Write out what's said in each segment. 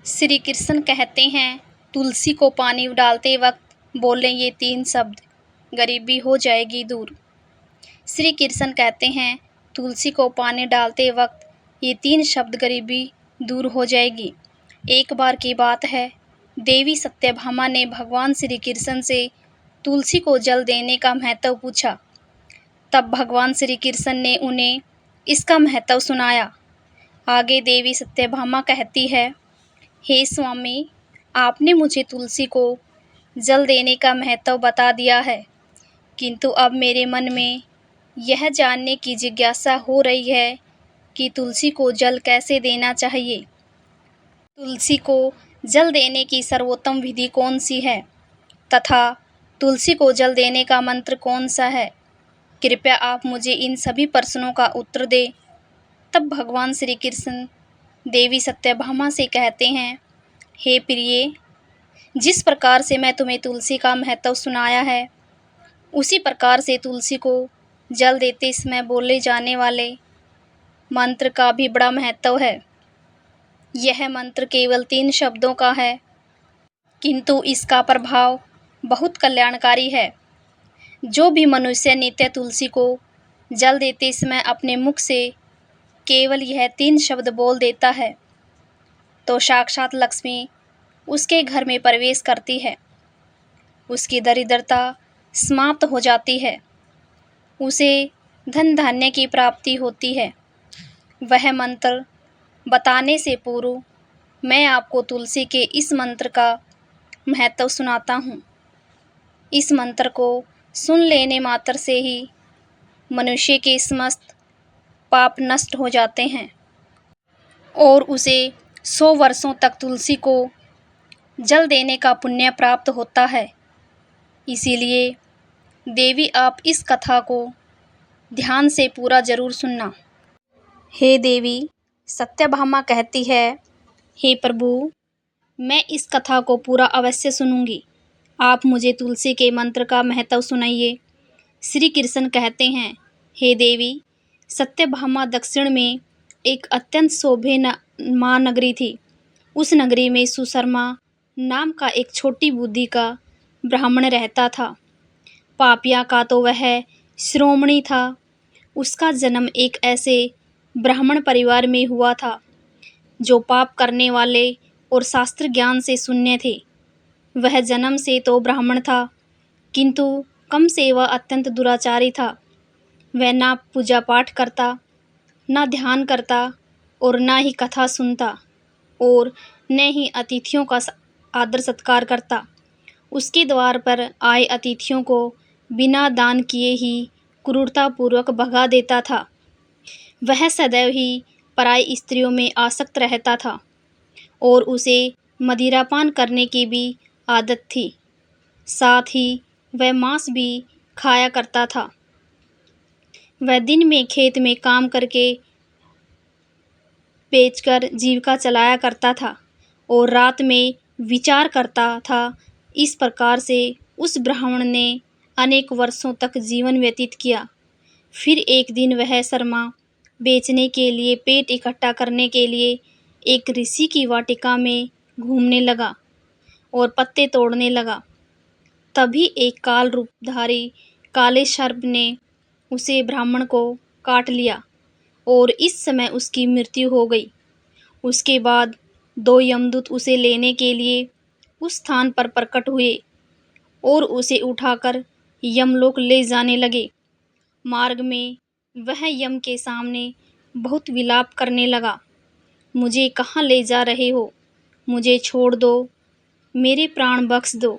श्री कृष्ण कहते हैं, तुलसी को पानी डालते वक्त बोलें ये 3 शब्द, गरीबी हो जाएगी दूर। श्री कृष्ण कहते हैं, तुलसी को पानी डालते वक्त ये 3 शब्द, गरीबी दूर हो जाएगी। एक बार की बात है, देवी सत्यभामा ने भगवान श्री कृष्ण से तुलसी को जल देने का महत्व पूछा। तब भगवान श्री कृष्ण ने उन्हें इसका महत्व सुनाया। आगे देवी सत्यभामा कहती है, हे स्वामी, आपने मुझे तुलसी को जल देने का महत्व बता दिया है, किंतु अब मेरे मन में यह जानने की जिज्ञासा हो रही है कि तुलसी को जल कैसे देना चाहिए। तुलसी को जल देने की सर्वोत्तम विधि कौन सी है तथा तुलसी को जल देने का मंत्र कौन सा है? कृपया आप मुझे इन सभी प्रश्नों का उत्तर दें। तब भगवान श्री कृष्ण देवी सत्यभामा से कहते हैं, हे प्रिये, जिस प्रकार से मैं तुम्हें तुलसी का महत्व सुनाया है, उसी प्रकार से तुलसी को जल देते समय बोले जाने वाले मंत्र का भी बड़ा महत्व है। यह मंत्र केवल 3 शब्दों का है, किंतु इसका प्रभाव बहुत कल्याणकारी है। जो भी मनुष्य नित्य तुलसी को जल देते समय अपने मुख से केवल यह 3 शब्द बोल देता है, तो साक्षात लक्ष्मी उसके घर में प्रवेश करती है। उसकी दरिद्रता समाप्त हो जाती है। उसे धन धान्य की प्राप्ति होती है। वह मंत्र बताने से पूर्व मैं आपको तुलसी के इस मंत्र का महत्व सुनाता हूँ। इस मंत्र को सुन लेने मात्र से ही मनुष्य के समस्त पाप नष्ट हो जाते हैं और उसे 100 वर्षों तक तुलसी को जल देने का पुण्य प्राप्त होता है। इसीलिए देवी, आप इस कथा को ध्यान से पूरा जरूर सुनना। हे देवी सत्यभामा कहती है, हे प्रभु, मैं इस कथा को पूरा अवश्य सुनूंगी। आप मुझे तुलसी के मंत्र का महत्व सुनाइए। श्री कृष्ण कहते हैं, हे देवी सत्यभामा, दक्षिण में एक अत्यंत शोभेमान नगरी थी। उस नगरी में सुशर्मा नाम का एक छोटी बुद्धि का ब्राह्मण रहता था। पापिया का तो वह शिरोमणि था। उसका जन्म एक ऐसे ब्राह्मण परिवार में हुआ था जो पाप करने वाले और शास्त्र ज्ञान से शून्य थे। वह जन्म से तो ब्राह्मण था, किंतु कम से वह अत्यंत दुराचारी था। वह ना पूजा पाठ करता, ना ध्यान करता और ना ही कथा सुनता और न ही अतिथियों का आदर सत्कार करता। उसके द्वार पर आए अतिथियों को बिना दान किए ही क्रूरतापूर्वक भगा देता था। वह सदैव ही पराई स्त्रियों में आसक्त रहता था और उसे मदिरापान करने की भी आदत थी। साथ ही वह मांस भी खाया करता था। वह दिन में खेत में काम करके बेचकर जीविका चलाया करता था और रात में विचार करता था। इस प्रकार से उस ब्राह्मण ने अनेक वर्षों तक जीवन व्यतीत किया। फिर एक दिन वह शर्मा बेचने के लिए पेट इकट्ठा करने के लिए एक ऋषि की वाटिका में घूमने लगा और पत्ते तोड़ने लगा। तभी एक काल रूपधारी काले सर्प ने उसे ब्राह्मण को काट लिया और इस समय उसकी मृत्यु हो गई। उसके बाद 2 यमदूत उसे लेने के लिए उस स्थान पर प्रकट हुए और उसे उठाकर यमलोक ले जाने लगे। मार्ग में वह यम के सामने बहुत विलाप करने लगा, मुझे कहाँ ले जा रहे हो? मुझे छोड़ दो, मेरे प्राण बख्श दो।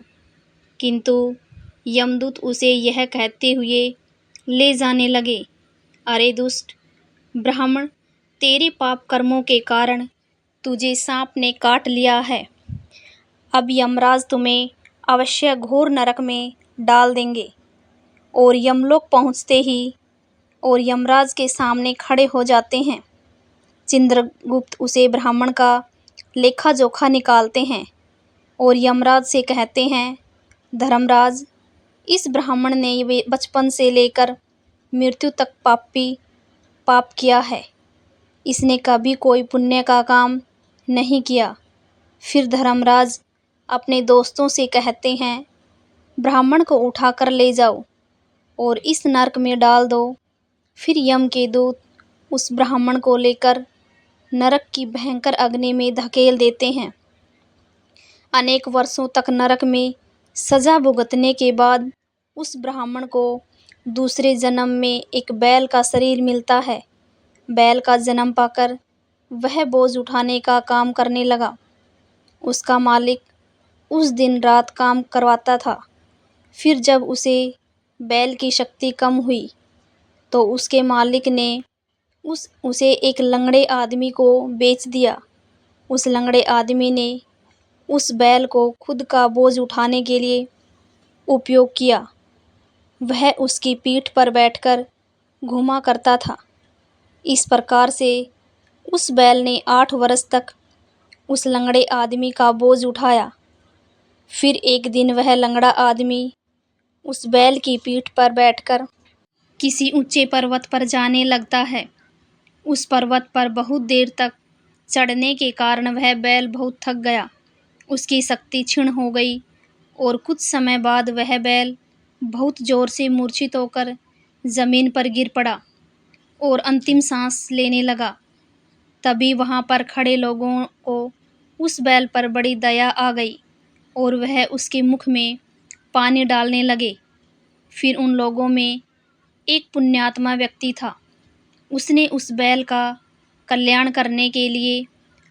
किंतु यमदूत उसे यह कहते हुए ले जाने लगे, अरे दुष्ट ब्राह्मण, तेरे पाप कर्मों के कारण तुझे सांप ने काट लिया है। अब यमराज तुम्हें अवश्य घोर नरक में डाल देंगे। और यमलोक पहुँचते ही और यमराज के सामने खड़े हो जाते हैं। चिंद्रगुप्त उसे ब्राह्मण का लेखा जोखा निकालते हैं और यमराज से कहते हैं, धर्मराज, इस ब्राह्मण ने बचपन से लेकर मृत्यु तक पाप किया है। इसने कभी कोई पुण्य का काम नहीं किया। फिर धर्मराज अपने दोस्तों से कहते हैं, ब्राह्मण को उठाकर ले जाओ और इस नरक में डाल दो। फिर यम के दूत उस ब्राह्मण को लेकर नरक की भयंकर अग्नि में धकेल देते हैं। अनेक वर्षों तक नरक में सजा भुगतने के बाद उस ब्राह्मण को दूसरे जन्म में एक बैल का शरीर मिलता है। बैल का जन्म पाकर वह बोझ उठाने का काम करने लगा। उसका मालिक उस दिन रात काम करवाता था। फिर जब उसे बैल की शक्ति कम हुई तो उसके मालिक ने उसे एक लंगड़े आदमी को बेच दिया। उस लंगड़े आदमी ने उस बैल को खुद का बोझ उठाने के लिए उपयोग किया। वह उसकी पीठ पर बैठकर घूमा करता था। इस प्रकार से उस बैल ने 8 वर्ष तक उस लंगड़े आदमी का बोझ उठाया। फिर एक दिन वह लंगड़ा आदमी उस बैल की पीठ पर बैठकर किसी ऊंचे पर्वत पर जाने लगता है। उस पर्वत पर बहुत देर तक चढ़ने के कारण वह बैल बहुत थक गया। उसकी शक्ति क्षीण हो गई और कुछ समय बाद वह बैल बहुत जोर से मूर्छित होकर जमीन पर गिर पड़ा और अंतिम सांस लेने लगा। तभी वहां पर खड़े लोगों को उस बैल पर बड़ी दया आ गई और वह उसके मुख में पानी डालने लगे। फिर उन लोगों में एक पुण्यात्मा व्यक्ति था। उसने उस बैल का कल्याण करने के लिए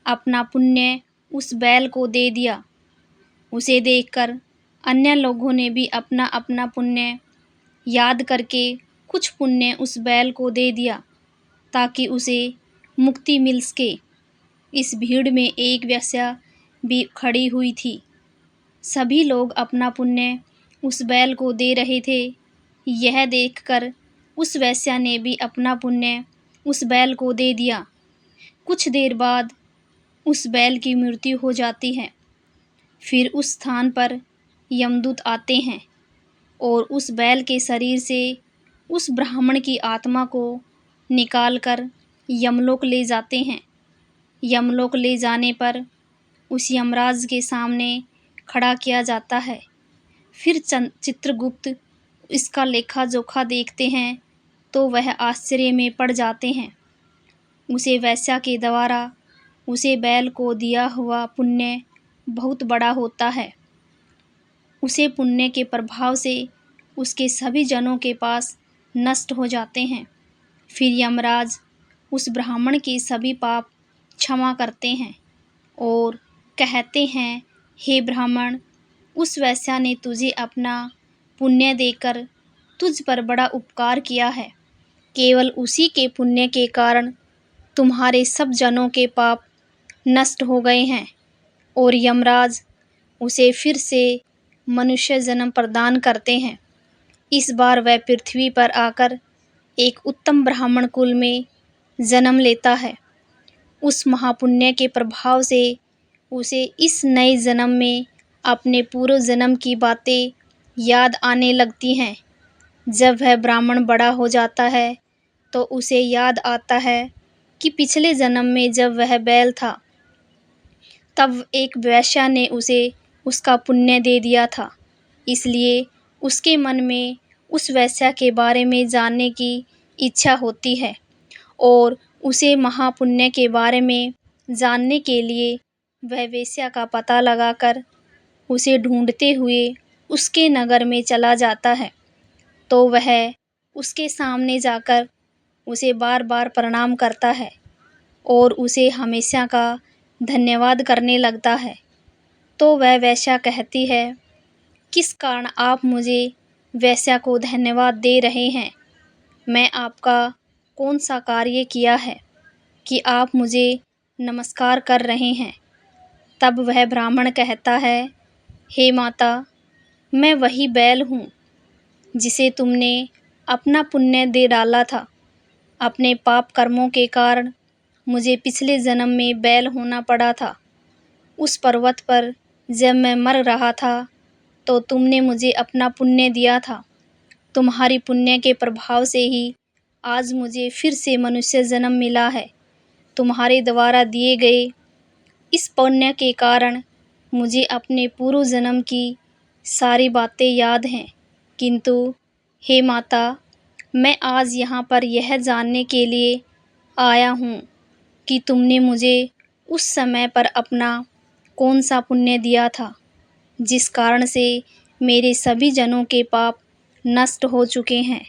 अपना पुण्य उस बैल को दे दिया। उसे देखकर अन्य लोगों ने भी अपना अपना पुण्य याद करके कुछ पुण्य उस बैल को दे दिया ताकि उसे मुक्ति मिल सके। इस भीड़ में एक वेश्या भी खड़ी हुई थी। सभी लोग अपना पुण्य उस बैल को दे रहे थे। यह देखकर उस वेश्या ने भी अपना पुण्य उस बैल को दे दिया। कुछ देर बाद उस बैल की मृत्यु हो जाती है। फिर उस स्थान पर यमदूत आते हैं और उस बैल के शरीर से उस ब्राह्मण की आत्मा को निकालकर यमलोक ले जाते हैं। यमलोक ले जाने पर उस यमराज के सामने खड़ा किया जाता है। फिर चित्रगुप्त इसका लेखा जोखा देखते हैं तो वह आश्चर्य में पड़ जाते हैं। उसे वेश्या के द्वारा उसे बैल को दिया हुआ पुण्य बहुत बड़ा होता है। उसे पुण्य के प्रभाव से उसके सभी जनों के पास नष्ट हो जाते हैं। फिर यमराज उस ब्राह्मण के सभी पाप क्षमा करते हैं और कहते हैं, हे ब्राह्मण, उस वेश्या ने तुझे अपना पुण्य देकर तुझ पर बड़ा उपकार किया है। केवल उसी के पुण्य के कारण तुम्हारे सब जनों के पाप नष्ट हो गए हैं। और यमराज उसे फिर से मनुष्य जन्म प्रदान करते हैं। इस बार वह पृथ्वी पर आकर एक उत्तम ब्राह्मण कुल में जन्म लेता है। उस महापुण्य के प्रभाव से उसे इस नए जन्म में अपने पूर्व जन्म की बातें याद आने लगती हैं। जब वह ब्राह्मण बड़ा हो जाता है तो उसे याद आता है कि पिछले जन्म में जब वह बैल था तब एक वेश्या ने उसे उसका पुण्य दे दिया था। इसलिए उसके मन में उस वेश्या के बारे में जानने की इच्छा होती है और उसे महापुण्य के बारे में जानने के लिए वह वेश्या का पता लगाकर उसे ढूंढते हुए उसके नगर में चला जाता है। तो वह उसके सामने जाकर उसे बार बार प्रणाम करता है और उसे हमेशा का धन्यवाद करने लगता है। तो वह वेश्या कहती है, किस कारण आप मुझे वेश्या को धन्यवाद दे रहे हैं? मैं आपका कौन सा कार्य किया है कि आप मुझे नमस्कार कर रहे हैं? तब वह ब्राह्मण कहता है, हे माता, मैं वही बैल हूँ जिसे तुमने अपना पुण्य दे डाला था। अपने पाप कर्मों के कारण मुझे पिछले जन्म में बैल होना पड़ा था। उस पर्वत पर जब मैं मर रहा था तो तुमने मुझे अपना पुण्य दिया था। तुम्हारी पुण्य के प्रभाव से ही आज मुझे फिर से मनुष्य जन्म मिला है। तुम्हारे द्वारा दिए गए इस पुण्य के कारण मुझे अपने पूर्व जन्म की सारी बातें याद हैं, किंतु हे माता, मैं आज यहाँ पर यह जानने के लिए आया हूँ कि तुमने मुझे उस समय पर अपना कौन सा पुण्य दिया था, जिस कारण से मेरे सभी जनों के पाप नष्ट हो चुके हैं।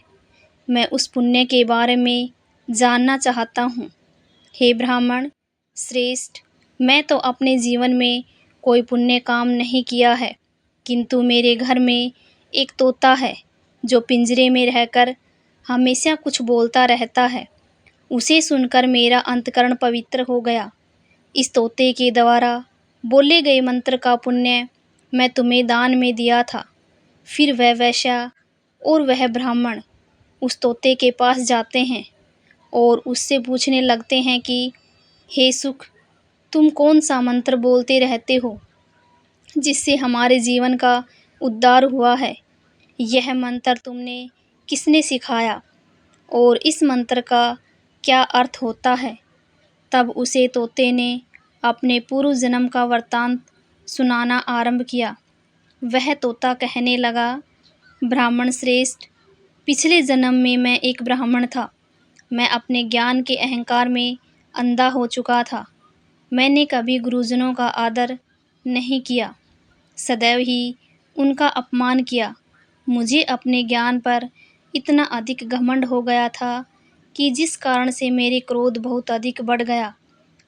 मैं उस पुण्य के बारे में जानना चाहता हूँ। हे ब्राह्मण श्रेष्ठ, मैं तो अपने जीवन में कोई पुण्य काम नहीं किया है, किंतु मेरे घर में एक तोता है जो पिंजरे में रहकर हमेशा कुछ बोलता रहता है। उसे सुनकर मेरा अंतकरण पवित्र हो गया। इस तोते के द्वारा बोले गए मंत्र का पुण्य मैं तुम्हें दान में दिया था। फिर वह वैश्या और वह ब्राह्मण उस तोते के पास जाते हैं और उससे पूछने लगते हैं कि हे सुख, तुम कौन सा मंत्र बोलते रहते हो जिससे हमारे जीवन का उद्धार हुआ है? यह मंत्र तुमने किसने सिखाया और इस मंत्र का क्या अर्थ होता है? तब उसे तोते ने अपने पूर्व जन्म का वृत्तांत सुनाना आरंभ किया। वह तोता कहने लगा, ब्राह्मण श्रेष्ठ, पिछले जन्म में मैं एक ब्राह्मण था। मैं अपने ज्ञान के अहंकार में अंधा हो चुका था। मैंने कभी गुरुजनों का आदर नहीं किया, सदैव ही उनका अपमान किया। मुझे अपने ज्ञान पर इतना अधिक घमंड हो गया था कि जिस कारण से मेरे क्रोध बहुत अधिक बढ़ गया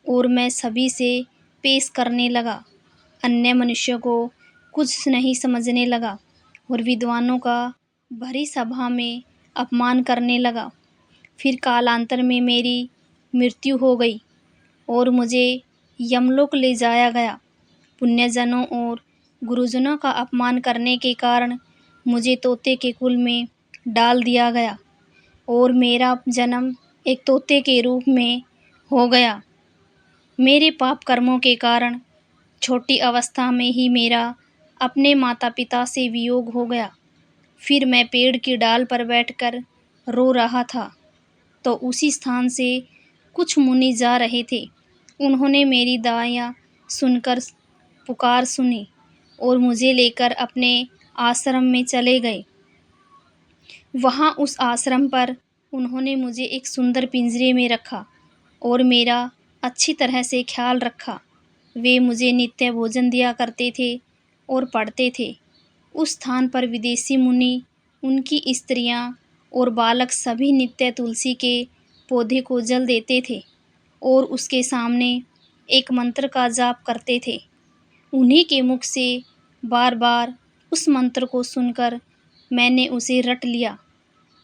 और मैं सभी से पेश करने लगा। अन्य मनुष्यों को कुछ नहीं समझने लगा और विद्वानों का भरी सभा में अपमान करने लगा। फिर कालांतर में मेरी मृत्यु हो गई और मुझे यमलोक ले जाया गया। पुण्यजनों और गुरुजनों का अपमान करने के कारण मुझे तोते के कुल में डाल दिया गया और मेरा जन्म एक तोते के रूप में हो गया। मेरे पाप कर्मों के कारण छोटी अवस्था में ही मेरा अपने माता पिता से वियोग हो गया। फिर मैं पेड़ की डाल पर बैठकर रो रहा था, तो उसी स्थान से कुछ मुनि जा रहे थे। उन्होंने मेरी दाया सुनकर पुकार सुनी और मुझे लेकर अपने आश्रम में चले गए। वहाँ उस आश्रम पर उन्होंने मुझे एक सुंदर पिंजरे में रखा और मेरा अच्छी तरह से ख्याल रखा। वे मुझे नित्य भोजन दिया करते थे और पढ़ते थे। उस स्थान पर विदेशी मुनि, उनकी स्त्रियां और बालक सभी नित्य तुलसी के पौधे को जल देते थे और उसके सामने एक मंत्र का जाप करते थे। उन्हीं के मुख से बार बार उस मंत्र को सुनकर मैंने उसे रट लिया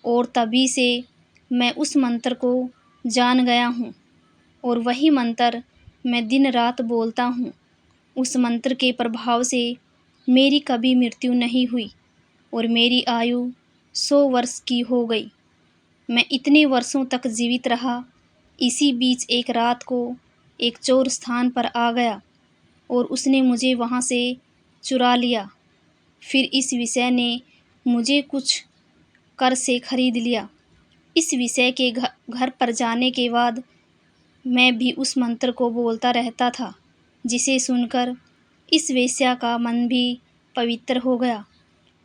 और तभी से मैं उस मंत्र को जान गया हूँ और वही मंत्र मैं दिन रात बोलता हूँ। उस मंत्र के प्रभाव से मेरी कभी मृत्यु नहीं हुई और मेरी आयु 100 वर्ष की हो गई। मैं इतने वर्षों तक जीवित रहा। इसी बीच एक रात को एक चोर स्थान पर आ गया और उसने मुझे वहाँ से चुरा लिया। फिर इस विषय ने मुझे कुछ कर से खरीद लिया। इस विषय के घर पर जाने के बाद मैं भी उस मंत्र को बोलता रहता था, जिसे सुनकर इस वेश्या का मन भी पवित्र हो गया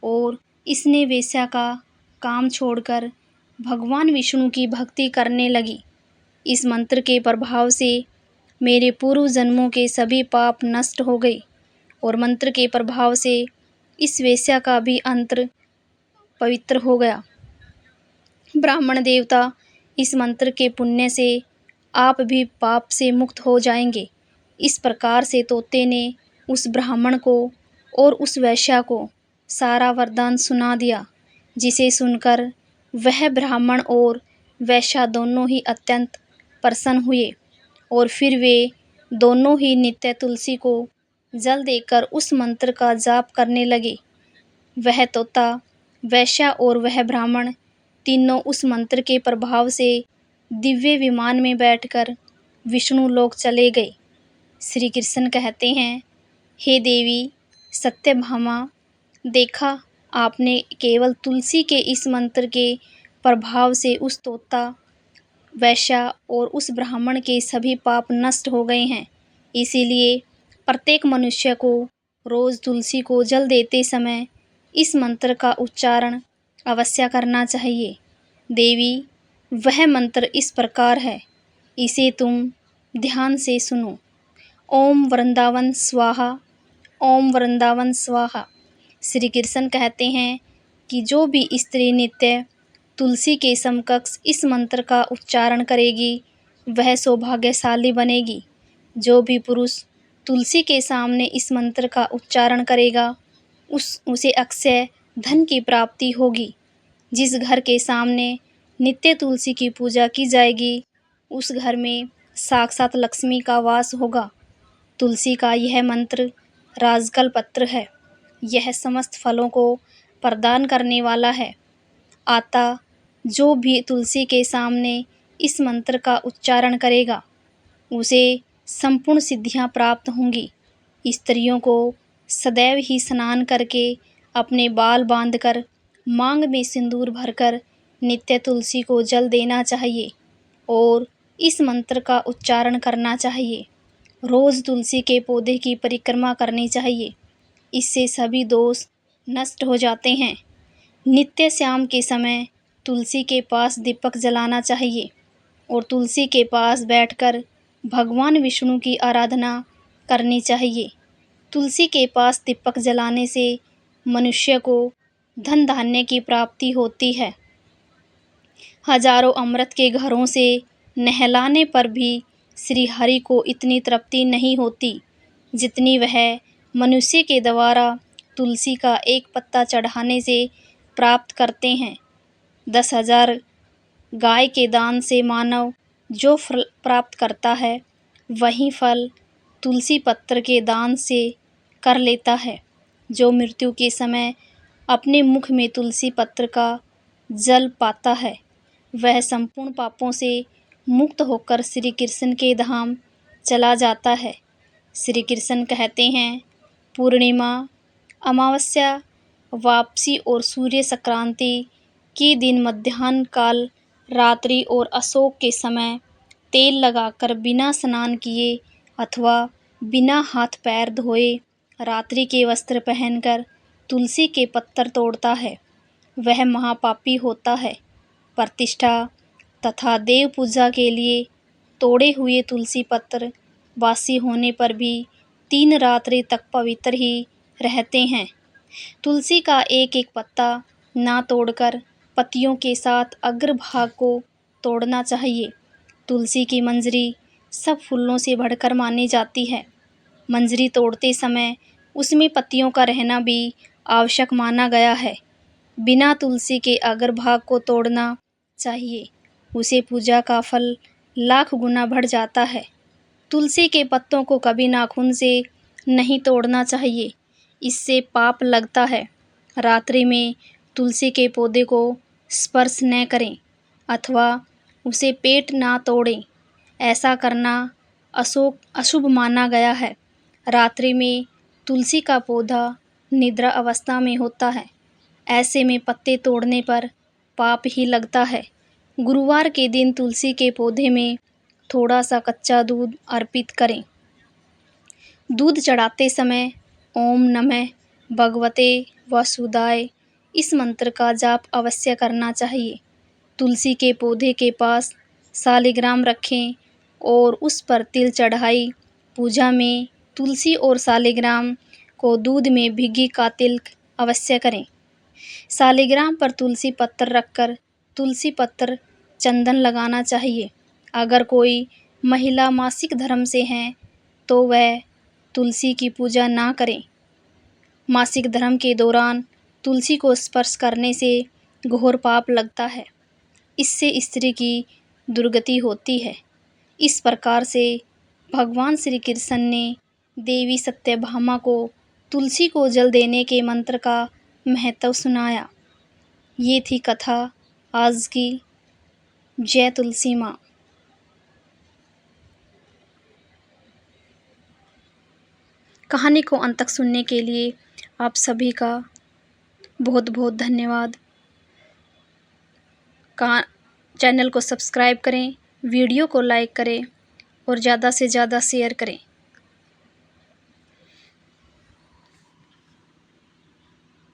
और इसने वेश्या का काम छोड़कर भगवान विष्णु की भक्ति करने लगी। इस मंत्र के प्रभाव से मेरे पूर्व जन्मों के सभी पाप नष्ट हो गए और मंत्र के प्रभाव से इस वेश्या का भी अंतर पवित्र हो गया। ब्राह्मण देवता, इस मंत्र के पुण्य से आप भी पाप से मुक्त हो जाएंगे। इस प्रकार से तोते ने उस ब्राह्मण को और उस वैश्या को सारा वरदान सुना दिया, जिसे सुनकर वह ब्राह्मण और वैश्या दोनों ही अत्यंत प्रसन्न हुए और फिर वे दोनों ही नित्य तुलसी को जल देकर उस मंत्र का जाप करने लगे। वह तोता, वैश्या और वह ब्राह्मण तीनों उस मंत्र के प्रभाव से दिव्य विमान में बैठकर विष्णु लोक चले गए। श्री कृष्ण कहते हैं, हे देवी सत्यभामा, देखा आपने, केवल तुलसी के इस मंत्र के प्रभाव से उस तोता, वैश्या और उस ब्राह्मण के सभी पाप नष्ट हो गए हैं। इसीलिए प्रत्येक मनुष्य को रोज़ तुलसी को जल देते समय इस मंत्र का उच्चारण अवश्य करना चाहिए। देवी, वह मंत्र इस प्रकार है, इसे तुम ध्यान से सुनो। ओम वृंदावन स्वाहा, ओम वृंदावन स्वाहा। श्री कृष्ण कहते हैं कि जो भी स्त्री नित्य तुलसी के समकक्ष इस मंत्र का उच्चारण करेगी वह सौभाग्यशाली बनेगी। जो भी पुरुष तुलसी के सामने इस मंत्र का उच्चारण करेगा उसे अक्षय धन की प्राप्ति होगी। जिस घर के सामने नित्य तुलसी की पूजा की जाएगी उस घर में साक्षात लक्ष्मी का वास होगा। तुलसी का यह मंत्र राजकल पत्र है। यह समस्त फलों को प्रदान करने वाला है। अतः जो भी तुलसी के सामने इस मंत्र का उच्चारण करेगा उसे संपूर्ण सिद्धियां प्राप्त होंगी। स्त्रियों को सदैव ही स्नान करके अपने बाल बांधकर मांग में सिंदूर भरकर नित्य तुलसी को जल देना चाहिए और इस मंत्र का उच्चारण करना चाहिए। रोज़ तुलसी के पौधे की परिक्रमा करनी चाहिए। इससे सभी दोष नष्ट हो जाते हैं। नित्य शाम के समय तुलसी के पास दीपक जलाना चाहिए और तुलसी के पास बैठकर भगवान विष्णु की आराधना करनी चाहिए। तुलसी के पास दीपक जलाने से मनुष्य को धन धान्य की प्राप्ति होती है। हजारों अमृत के घरों से नहलाने पर भी श्री हरि को इतनी तृप्ति नहीं होती जितनी वह मनुष्य के द्वारा तुलसी का एक पत्ता चढ़ाने से प्राप्त करते हैं। 10,000 गाय के दान से मानव जो फल प्राप्त करता है वही फल तुलसी पत्र के दान से कर लेता है। जो मृत्यु के समय अपने मुख में तुलसी पत्र का जल पाता है वह संपूर्ण पापों से मुक्त होकर श्री कृष्ण के धाम चला जाता है। श्री कृष्ण कहते हैं, पूर्णिमा, अमावस्या, वापसी और सूर्य संक्रांति के दिन मध्याह्न काल, रात्रि और अशोक के समय तेल लगाकर बिना स्नान किए अथवा बिना हाथ पैर धोए रात्रि के वस्त्र पहनकर तुलसी के पत्तर तोड़ता है वह महापापी होता है। प्रतिष्ठा तथा देव पूजा के लिए तोड़े हुए तुलसी पत्र बासी होने पर भी 3 रात्रि तक पवित्र ही रहते हैं। तुलसी का एक एक पत्ता ना तोड़कर पत्तियों के साथ अग्रभाग को तोड़ना चाहिए। तुलसी की मंजरी सब फूलों से बढ़कर मानी जाती है। मंजरी तोड़ते समय उसमें पत्तियों का रहना भी आवश्यक माना गया है। बिना तुलसी के अग्रभाग को तोड़ना चाहिए, उसे पूजा का फल लाख गुना बढ़ जाता है। तुलसी के पत्तों को कभी नाखून से नहीं तोड़ना चाहिए, इससे पाप लगता है। रात्रि में तुलसी के पौधे को स्पर्श न करें अथवा उसे पेट ना तोड़ें। ऐसा करना अशुभ माना गया है। रात्रि में तुलसी का पौधा निद्रा अवस्था में होता है। ऐसे में पत्ते तोड़ने पर पाप ही लगता है। गुरुवार के दिन तुलसी के पौधे में थोड़ा सा कच्चा दूध अर्पित करें। दूध चढ़ाते समय ओम नमः भगवते वासुदेवाय इस मंत्र का जाप अवश्य करना चाहिए। तुलसी के पौधे के पास शालिग्राम रखें और उस पर तिल चढ़ाई। पूजा में तुलसी और शालिग्राम को दूध में भिगी का तिलक अवश्य करें। शालिग्राम पर तुलसी पत्र रखकर तुलसी पत्र चंदन लगाना चाहिए। अगर कोई महिला मासिक धर्म से हैं तो वह तुलसी की पूजा ना करें। मासिक धर्म के दौरान तुलसी को स्पर्श करने से घोर पाप लगता है। इससे स्त्री की दुर्गति होती है। इस प्रकार से भगवान श्री कृष्ण ने देवी सत्यभामा को तुलसी को जल देने के मंत्र का महत्व सुनाया। ये थी कथा आज की। जय तुलसी माँ। कहानी को अंत तक सुनने के लिए आप सभी का बहुत बहुत धन्यवाद। चैनल को सब्सक्राइब करें, वीडियो को लाइक करें और ज़्यादा से ज़्यादा शेयर करें।